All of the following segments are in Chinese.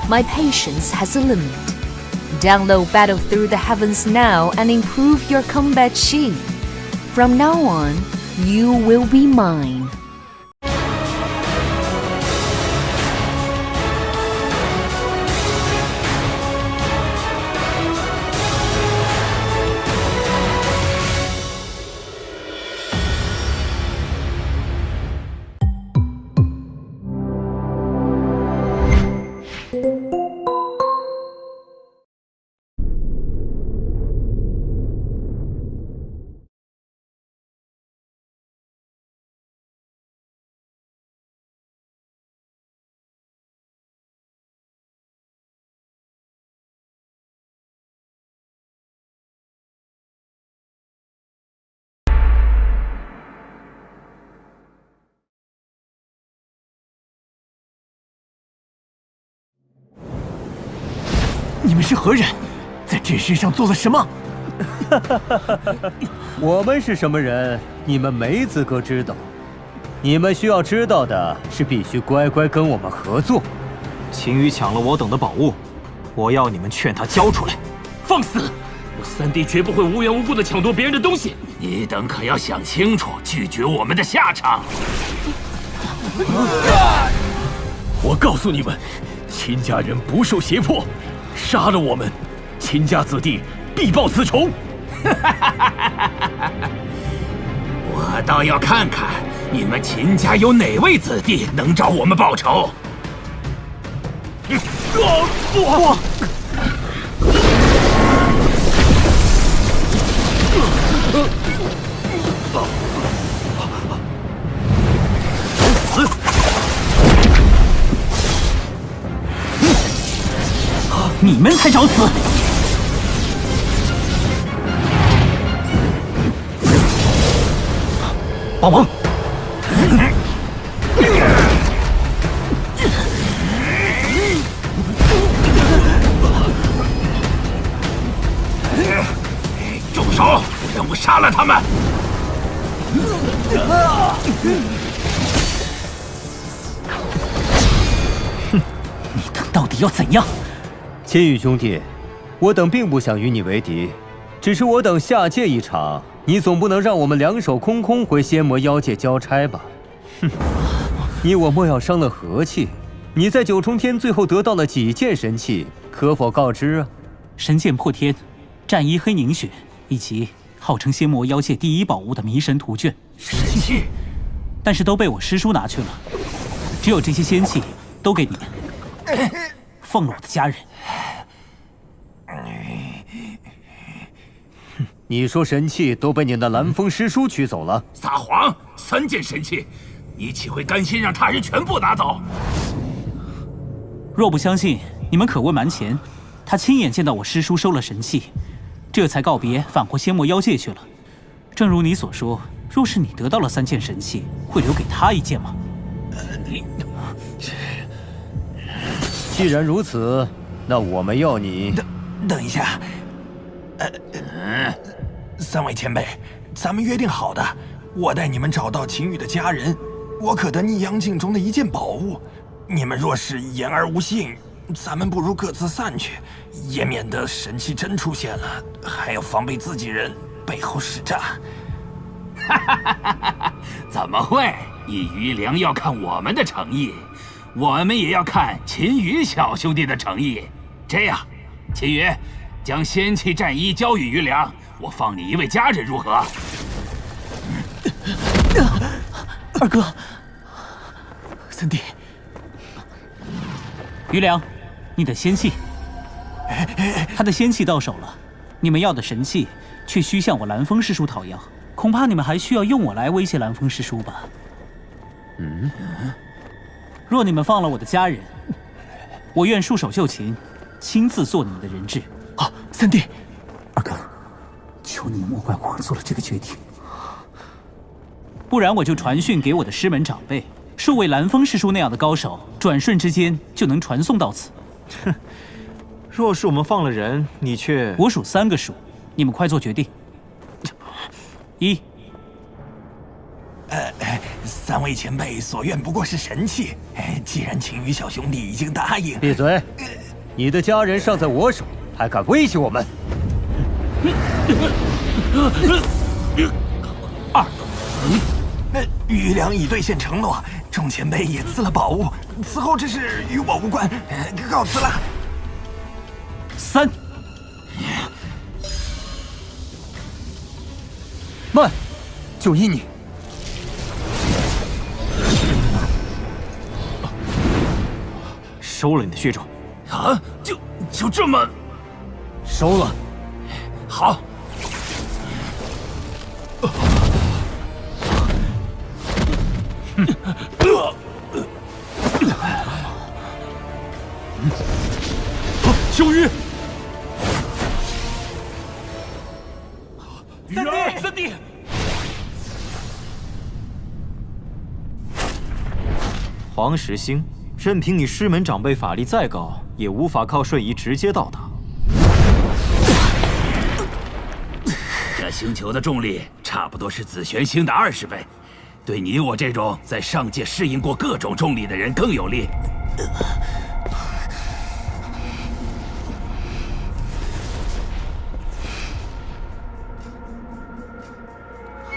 My patience has a limit. Download Battle Through the Heavens now and improve your combat chi. From now on, you will be mine. 你们是何人？在这世上做了什么？我们是什么人，你们没资格知道。你们需要知道的是，必须乖乖跟我们合作。秦羽抢了我等的宝物，我要你们劝他交出来。放肆！我三弟绝不会无缘无故的抢夺别人的东西。你等可要想清楚拒绝我们的下场。我告诉你们，秦家人不受胁迫。 杀了我们，秦家子弟必报此仇。我倒要看看你们秦家有哪位子弟能找我们报仇。死！ 你们才找死！帮忙！住手！让我杀了他们！哼，你等到底要怎样？ 千羽兄弟，我等并不想与你为敌，只是我等下界一场，你总不能让我们两手空空回仙魔妖界交差吧？哼！你我莫要伤了和气。你在九重天最后得到了几件神器，可否告知啊？神剑破天、战衣黑凝血，以及号称仙魔妖界第一宝物的迷神图卷。神器，但是都被我师叔拿去了，只有这些仙器都给你们，放了我的家人。 你说神器都被你的蓝风师叔取走了？撒谎！3件神器，你岂会甘心让他人全部拿走？若不相信，你们可问蛮前，他亲眼见到我师叔收了神器，这才告别返回仙魔妖界去了。正如你所说，若是你得到了3件神器，会留给他1件吗？既然如此，那我们要你……等一下。 3位前辈，咱们约定好的，我带你们找到秦羽的家人，我可得逆阳镜中的1件宝物。你们若是言而无信，咱们不如各自散去，也免得神器真出现了，还要防备自己人背后使诈。怎么会？以余粮要看我们的诚意，我们也要看秦羽小兄弟的诚意。这样，秦羽。 将仙气战衣交与余粮，我放你1位家人如何？二哥，三弟，余粮，你的仙气，他的仙气到手了，你们要的神器却需向我蓝风师叔讨要，恐怕你们还需要用我来威胁蓝风师叔吧？若你们放了我的家人，我愿束手就擒，亲自做你们的人质。 好，三弟，二哥，求你莫怪我做了这个决定，不然我就传讯给我的师门长辈，数位蓝风师叔那样的高手，转瞬之间就能传送到此。哼，若是我们放了人，你却……我数3个数，你们快做决定。1， 3位前辈所愿不过是神器。既然青羽小兄弟已经答应，闭嘴！你的家人尚在我手，还敢威胁我们？余良已兑现承诺，众前辈也赐了宝物，此后之事与我无关，告辞了。3，慢，就依你。收了你的血种。啊，就这么收了。好。修鱼，三弟，黄石星，任凭你师门长辈法力再高，也无法靠瞬移直接到达。这星球的重力差不多是紫玄星的20倍，对你我这种在上界适应过各种重力的人更有利。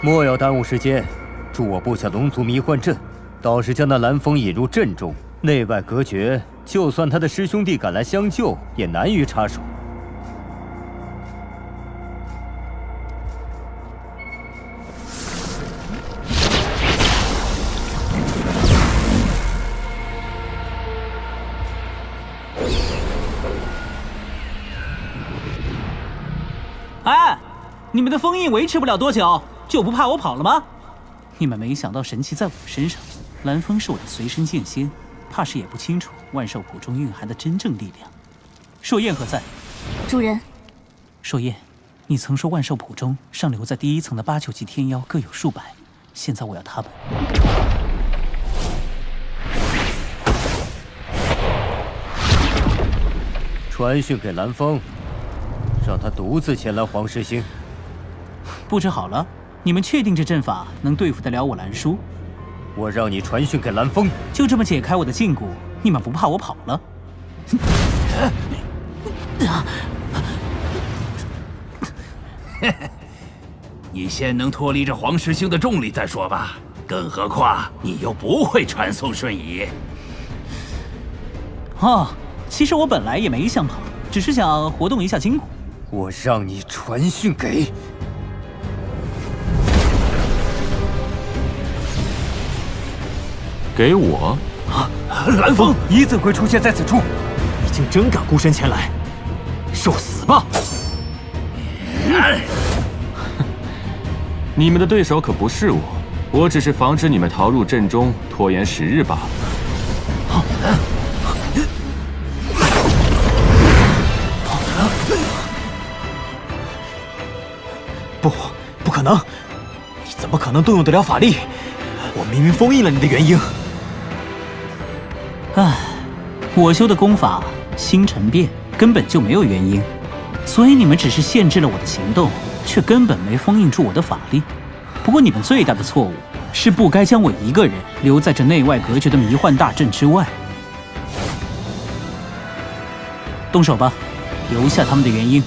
莫要耽误时间，助我布下龙族迷幻阵，倒是将那蓝风引入阵中，内外隔绝，就算他的师兄弟赶来相救，也难于插手。哎，你们的封印维持不了多久，就不怕我跑了吗？你们没想到神器在我身上，蓝风是我的随身剑仙，怕是也不清楚万寿谱中蕴含的真正力量。朔焰何在？主人，朔焰，你曾说万寿谱中上留在第1层的8、9级天妖各有数百，现在我要他们。传讯给蓝风，让他独自前来黄石星。布置好了，你们确定这阵法能对付得了我蓝叔？我让你传讯给蓝风，就这么解开我的禁锢，你们不怕我跑了？你先能脱离这黄石星的重力再说吧，更何况你又不会传送瞬移。哦，其实我本来也没想跑，只是想活动一下筋骨。我让你传讯给我。蓝风，你怎会出现在此处？你竟真敢孤身前来，受死吧！你们的对手可不是我，我只是防止你们逃入阵中，拖延时日罢了。不可能！你怎么可能动用得了法力？我明明封印了你的元婴。唉，我修的功法星辰变根本就没有元婴，所以你们只是限制了我的行动，却根本没封印住我的法力。不过你们最大的错误是不该将我一个人留在这内外隔绝的迷幻大阵之外。动手吧，留下他们的元婴。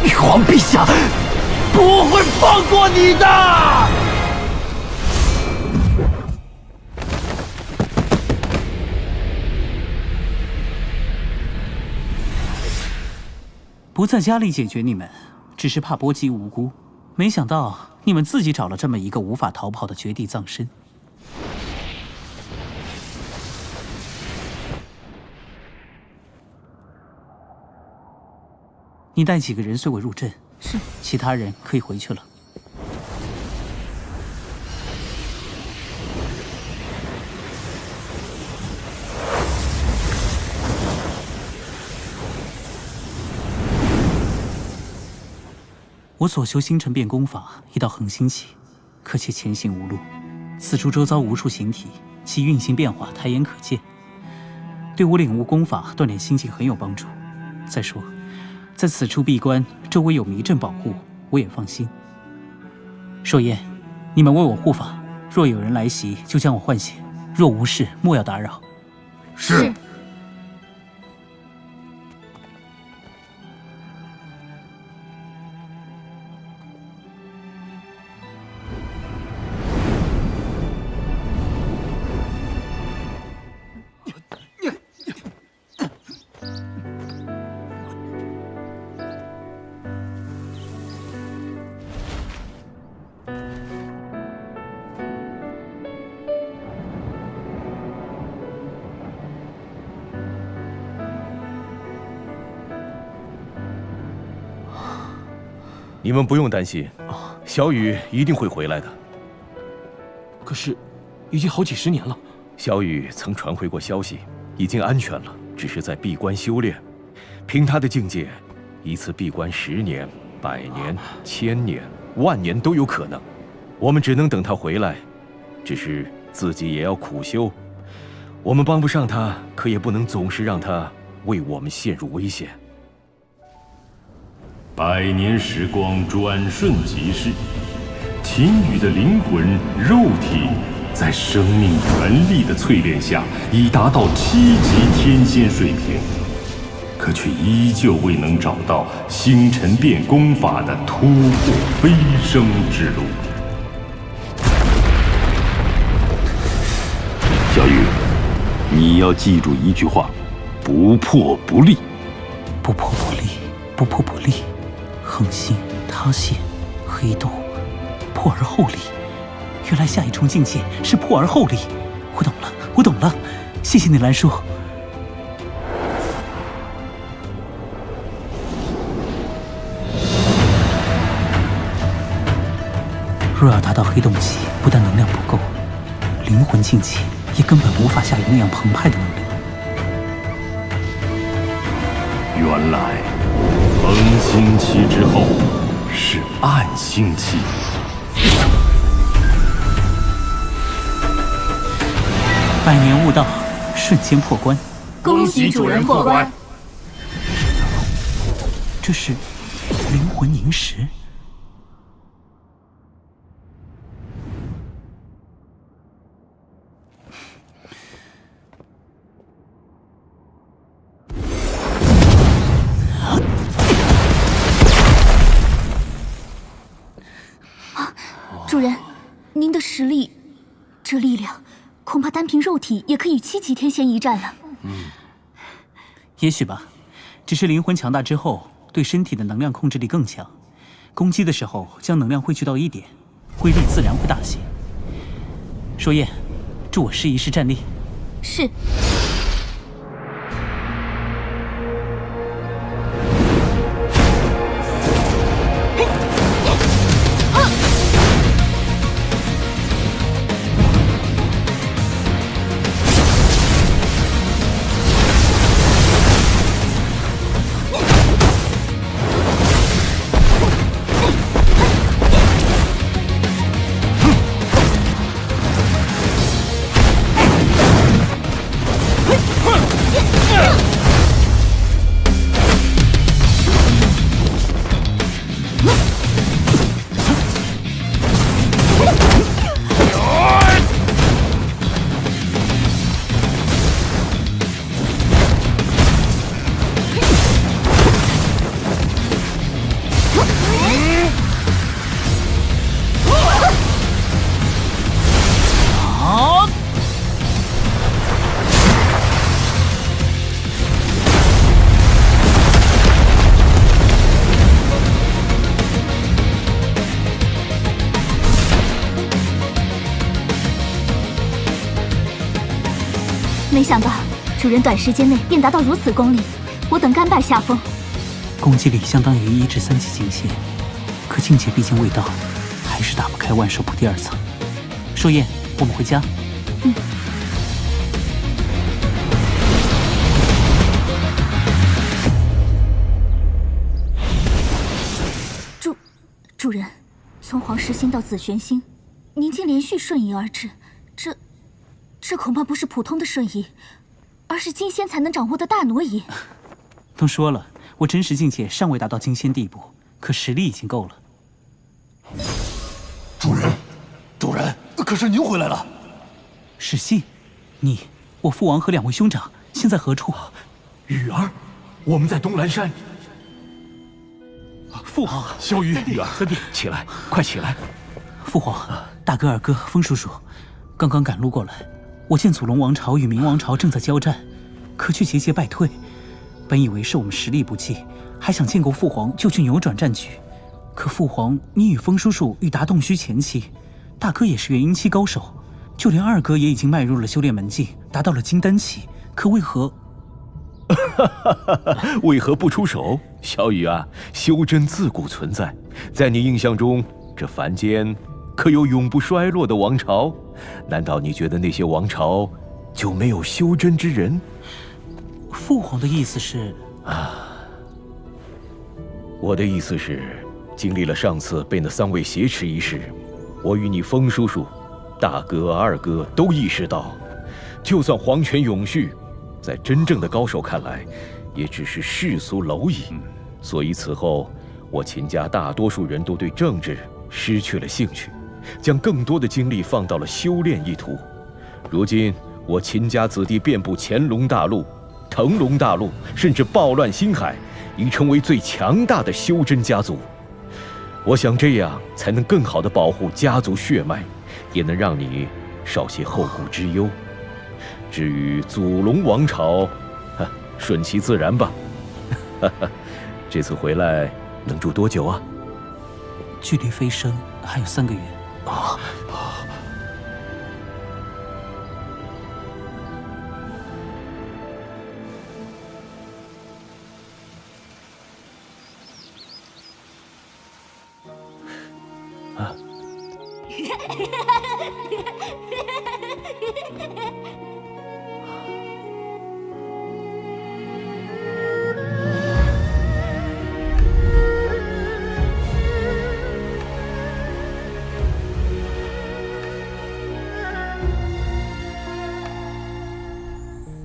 玉皇陛下不会放过你的！不在家里解决你们，只是怕波及无辜。没想到你们自己找了这么一个无法逃跑的绝地葬身。你带几个人随我入阵，是。其他人可以回去了。我所修星辰变功法已到恒星期，可且前行无路。此处周遭无数形体，其运行变化抬眼可见，对我领悟功法、锻炼心境很有帮助。再说，在此处闭关，周围有迷阵保护，我也放心。寿宴，你们为我护法，若有人来袭，就将我唤醒；若无事，莫要打扰。是。你们不用担心，小雨一定会回来的。可是，已经好几十年了。小雨曾传回过消息，已经安全了，只是在闭关修炼。凭他的境界，一次闭关10年、100年、1000年、10000年都有可能。我们只能等他回来，只是自己也要苦修。我们帮不上他，可也不能总是让他为我们陷入危险。100年时光转瞬即逝，秦羽的灵魂、肉体在生命原力的淬炼下，已达到7级天仙水平，可却依旧未能找到星辰变功法的突破飞升之路。小雨，你要记住一句话：不破不立。不破不立，不破不立。恒星塌陷，黑洞，破而后立。原来下一重境界是破而后立。我懂了，我懂了。谢谢你，兰叔。若要达到黑洞期，不但能量不够，灵魂境界也根本无法下营养澎湃的能力。原来恒星期之后是暗星期。100年悟道，瞬间破关。恭喜主人破关。这是灵魂凝石。主人，您的实力，这力量，恐怕单凭肉体也可以与7级天仙一战了。也许吧，只是灵魂强大之后，对身体的能量控制力更强，攻击的时候将能量汇聚到1点，威力自然会大些。说燕，助我试一试战力。是。想到主人短时间内便达到如此功力，我等甘拜下风。攻击力相当于1至3级境界，可境界毕竟未到，还是打不开万寿谱第2层。寿宴，我们回家。主人，从黄石星到紫玄星，您竟连续瞬移而至，这恐怕不是普通的瞬移，而是金仙才能掌握的大挪移。都说了，我真实境界尚未达到金仙地步，可实力已经够了。主人，可是您回来了。史信，我父王和2位兄长现在何处？雨儿，我们在东兰山。父皇，萧雨，雨儿，三弟，起来，快起来！父皇，大哥、二哥、风叔叔，刚刚赶路过来，我见祖龙王朝与明王朝正在交战，可却节节败退。本以为是我们实力不济，还想见过父皇就去扭转战局。可父皇，你与风叔叔欲达洞虚前期，大哥也是元婴期高手，就连二哥也已经迈入了修炼门径，达到了金丹期，可为何？为何不出手？小雨啊，修真自古存在，在你印象中，这凡间可有永不衰落的王朝？难道你觉得那些王朝就没有修真之人？父皇的意思是我的意思是，经历了上次被那3位挟持一事，我与你风叔叔、大哥、二哥都意识到，就算皇权永续，在真正的高手看来，也只是世俗蝼蚁。所以此后，我秦家大多数人都对政治失去了兴趣，将更多的精力放到了修炼一途。如今，我秦家子弟遍布乾隆大陆、腾龙大陆，甚至暴乱星海，已成为最强大的修真家族。我想这样才能更好地保护家族血脉，也能让你少些后顾之忧。至于祖龙王朝，顺其自然吧。这次回来能住多久啊？距离飞升还有3个月。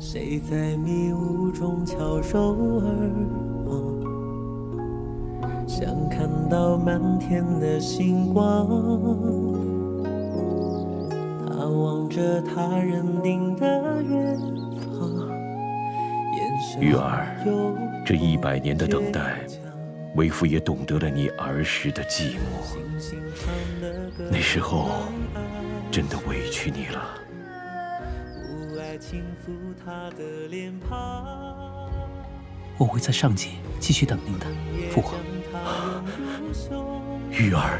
谁在迷雾中翘首而望，想看到满天的星光。他望着他人定的远方，玉儿，这100年的等待，为父也懂得了你儿时的寂寞。那时候，真的委屈你了。我会在上界继续等您的，父皇。玉儿，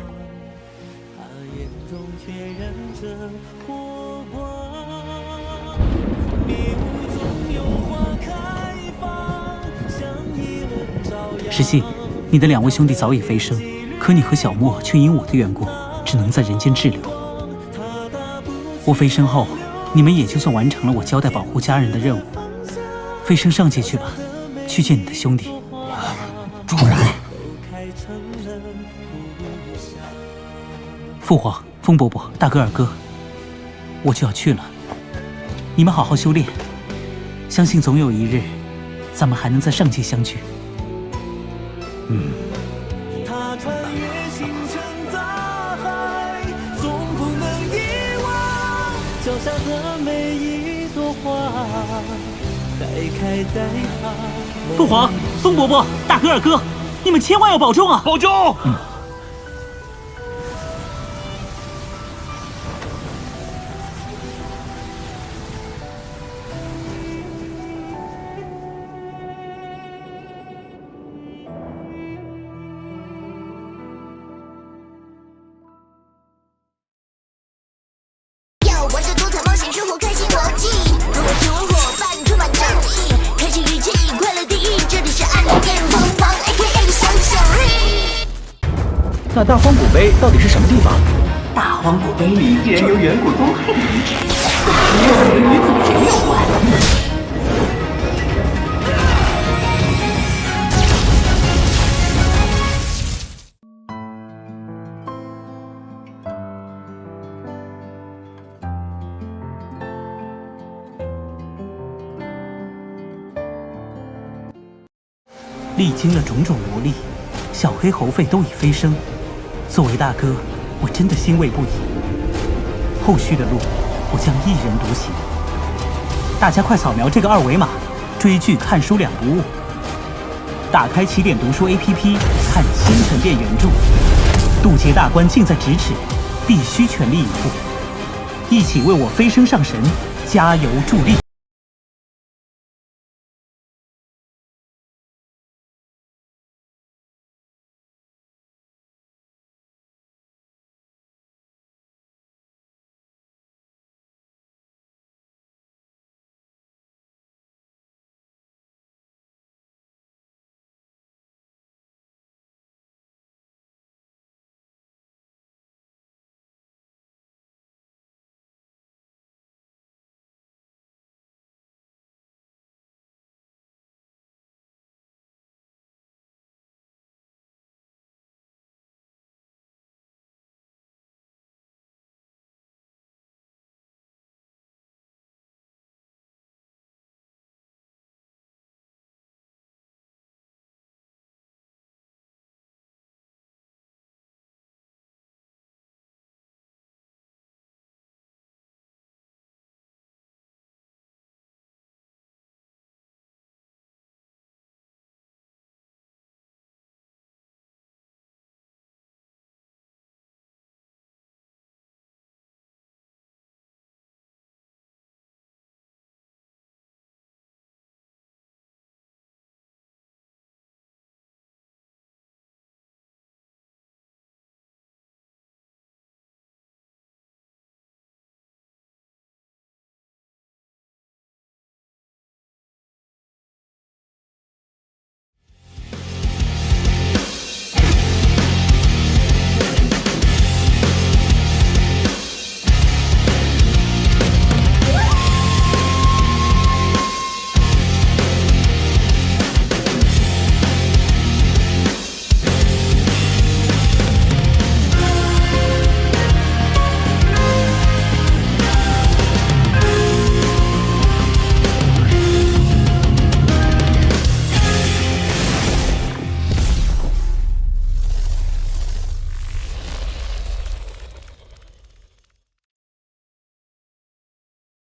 石信，你的2位兄弟早已飞升，可你和小莫却因我的缘故，只能在人间滞留。我飞升后，你们也就算完成了我交代保护家人的任务，飞升上界去吧，去见你的兄弟。主人，父皇、风伯伯、大哥、二哥，我就要去了。你们好好修炼，相信总有一日，咱们还能在上界相聚。他穿越星辰大海，总不能遗忘脚下的每一朵花，还开在他。父皇、风伯伯、大哥、二哥，你们千万要保重啊！保重。玩着多彩冒险，生活开心国际。如果是温火。那大荒古碑到底是什么地方？大荒古碑里竟然有远古宗派的遗址，这与祖先有关。历经了种种磨砺，小黑猴肺都已飞升。作为大哥，我真的欣慰不已。后续的路，我将一人独行。大家快扫描这个2维码，追剧看书2不误。打开起点读书 APP， 看新神殿原著。渡劫大关近在咫尺，必须全力以赴，一起为我飞升上神加油助力。